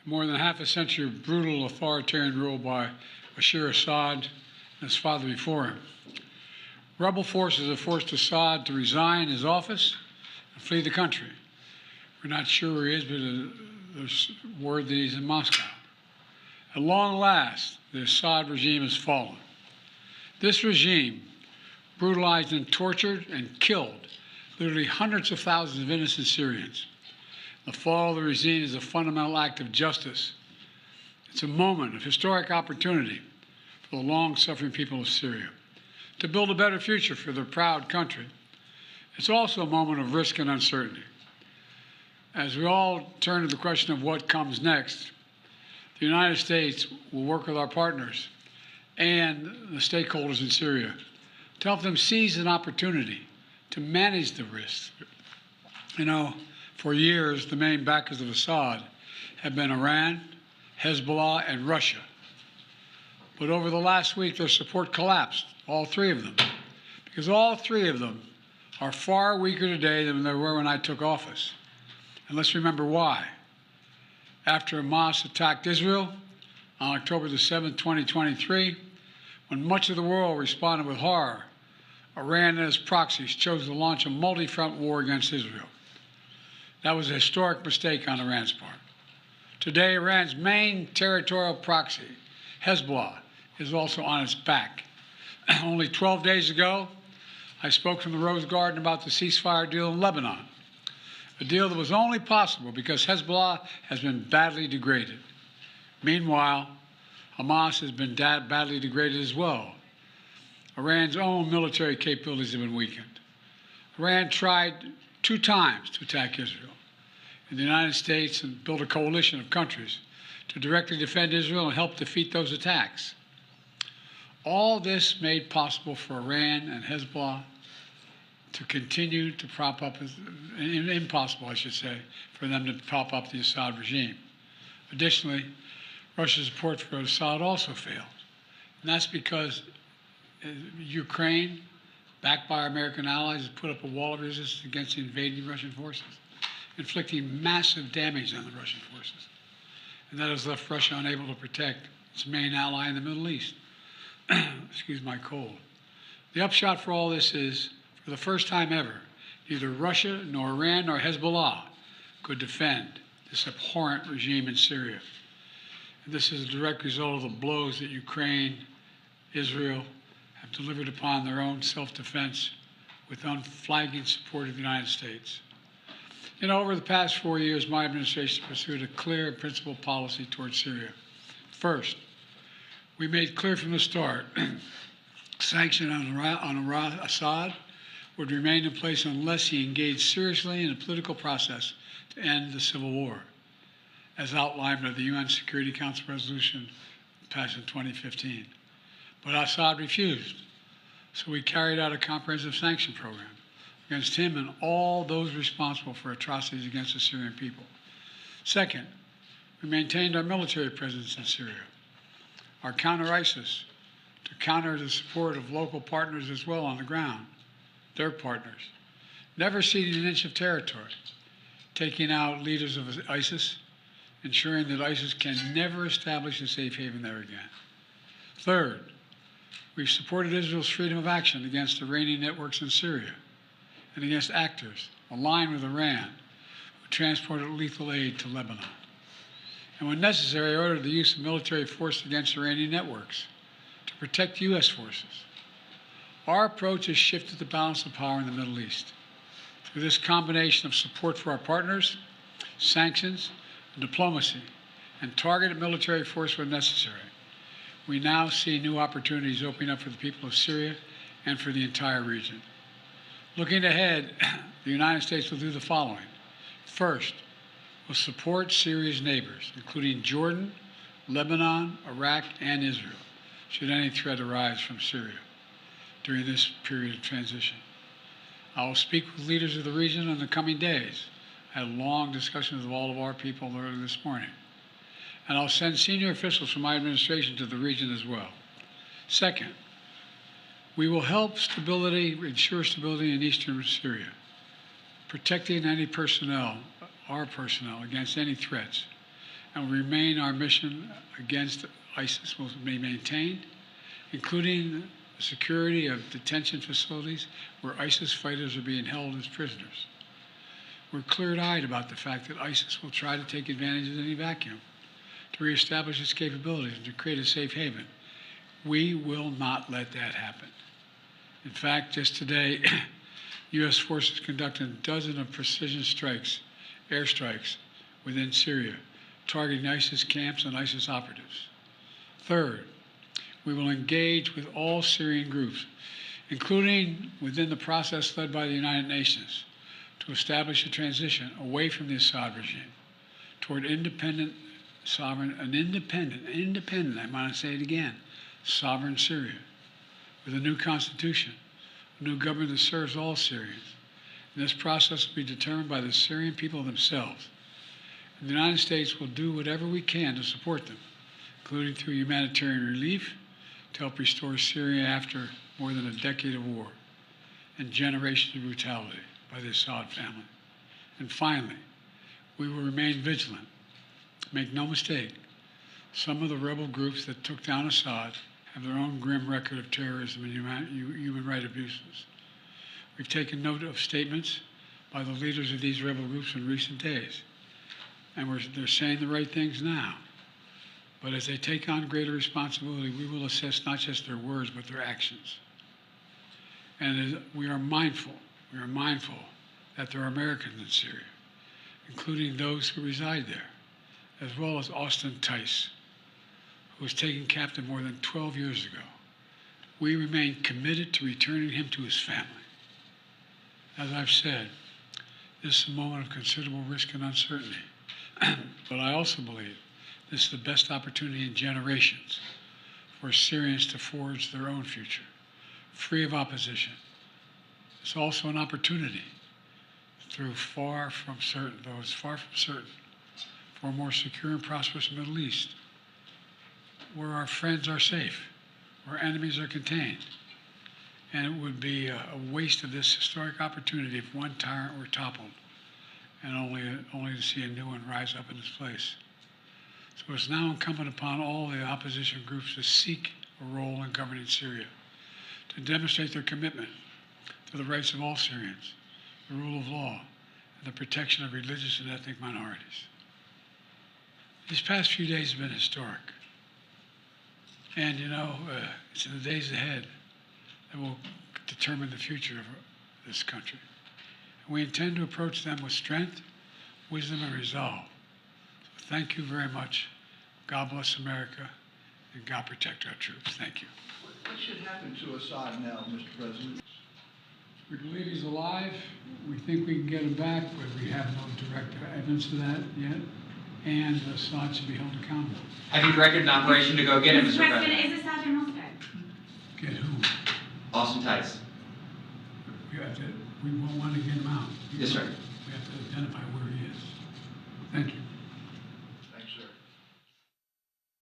more than half a century of brutal authoritarian rule by Bashar Assad and his father before him. Rebel forces have forced Assad to resign his office and flee the country. We're not sure where he is, but there's word that he's in Moscow. At long last, the Assad regime has fallen. This regime brutalized and tortured and killed literally hundreds of thousands of innocent Syrians. The fall of the regime is a fundamental act of justice. It's a moment of historic opportunity for the long-suffering people of Syria to build a better future for their proud country. It's also a moment of risk and uncertainty. As we all turn to the question of what comes next, the United States will work with our partners and the stakeholders in Syria to help them seize an opportunity to manage the risks. You know, for years, the main backers of Assad have been Iran, Hezbollah, and Russia. But over the last week, their support collapsed, all three of them, because all three of them are far weaker today than they were when I took office. And let's remember why. After Hamas attacked Israel on October the 7th, 2023, when much of the world responded with horror, Iran and its proxies chose to launch a multi-front war against Israel. That was a historic mistake on Iran's part. Today, Iran's main territorial proxy, Hezbollah, is also on its back. Only 12 days ago, I spoke from the Rose Garden about the ceasefire deal in Lebanon, a deal that was only possible because Hezbollah has been badly degraded. Meanwhile, Hamas has been badly degraded as well. Iran's own military capabilities have been weakened. Iran tried 2 times to attack Israel in the United States and build a coalition of countries to directly defend Israel and help defeat those attacks. All this made possible for Iran and Hezbollah to continue to prop up, impossible, I should say, for them to prop up the Assad regime. Additionally, Russia's support for Assad also failed. And that's because Ukraine, backed by our American allies, has put up a wall of resistance against the invading Russian forces, inflicting massive damage on the Russian forces. And that has left Russia unable to protect its main ally in the Middle East. Excuse my cold. The upshot for all this is, for the first time ever, neither Russia nor Iran nor Hezbollah could defend this abhorrent regime in Syria. And this is a direct result of the blows that Ukraine, Israel, have delivered upon their own self-defense with unflagging support of the United States. You know, over the past 4 years, my administration pursued a clear and principled policy towards Syria. First, we made clear from the start sanctions on Assad would remain in place unless he engaged seriously in a political process to end the civil war, as outlined by the UN Security Council resolution passed in 2015. But Assad refused, so we carried out a comprehensive sanction program against him and all those responsible for atrocities against the Syrian people. Second, we maintained our military presence in Syria, our counter-ISIS, to counter the support of local partners as well on the ground, their partners, never ceding an inch of territory, taking out leaders of ISIS, ensuring that ISIS can never establish a safe haven there again. Third, we've supported Israel's freedom of action against Iranian networks in Syria and against actors aligned with Iran who transported lethal aid to Lebanon. And when necessary, ordered the use of military force against Iranian networks to protect U.S. forces. Our approach has shifted the balance of power in the Middle East. Through this combination of support for our partners, sanctions, diplomacy, and targeted military force when necessary, we now see new opportunities opening up for the people of Syria and for the entire region. Looking ahead, the United States will do the following. First, we'll support Syria's neighbors, including Jordan, Lebanon, Iraq, and Israel, should any threat arise from Syria during this period of transition. I will speak with leaders of the region in the coming days. I had long discussions with all of our people earlier this morning. And I'll send senior officials from my administration to the region as well. Second, we will help ensure stability in eastern Syria, protecting any personnel, our personnel, against any threats, and will remain our mission against ISIS will be maintained, including the security of detention facilities where ISIS fighters are being held as prisoners. We're clear-eyed about the fact that ISIS will try to take advantage of any vacuum to reestablish its capabilities and to create a safe haven. We will not let that happen. In fact, just today, U.S. forces conducted dozens of precision strikes, airstrikes, within Syria, targeting ISIS camps and ISIS operatives. Third, we will engage with all Syrian groups, including within the process led by the United Nations, to establish a transition away from the Assad regime toward independent, sovereign, I want to say it again, sovereign Syria, with a new constitution, a new government that serves all Syrians. And this process will be determined by the Syrian people themselves. And the United States will do whatever we can to support them, including through humanitarian relief, to help restore Syria after more than a decade of war and generations of brutality by the Assad family. And finally, we will remain vigilant. Make no mistake, some of the rebel groups that took down Assad have their own grim record of terrorism and human rights abuses. We've taken note of statements by the leaders of these rebel groups in recent days, and they're saying the right things now. But as they take on greater responsibility, we will assess not just their words, but their actions. And we are mindful that there are Americans in Syria, including those who reside there, as well as Austin Tice, who was taken captive more than 12 years ago. We remain committed to returning him to his family. As I've said, this is a moment of considerable risk and uncertainty, but I also believe this is the best opportunity in generations for Syrians to forge their own future, free of opposition. It's also an opportunity though it's far from certain, for a more secure and prosperous Middle East, where our friends are safe, where enemies are contained. And it would be a waste of this historic opportunity if one tyrant were toppled and only to see a new one rise up in its place. So it's now incumbent upon all the opposition groups to seek a role in governing Syria, to demonstrate their commitment to the rights of all Syrians, the rule of law, and the protection of religious and ethnic minorities. These past few days have been historic. And it's in the days ahead that will determine the future of this country. And we intend to approach them with strength, wisdom, and resolve. So thank you very much. God bless America, and God protect our troops. Thank you. What should happen to Assad now, Mr. President? We believe he's alive. We think we can get him back, but we have no direct evidence of that yet. And Assad should be held accountable. Have you directed an operation to go get him, Mr. President? Is Assad in Moscow? Get who? Austin Tice. We won't want to get him out. Yes, sir. We have to identify where he is. Thank you.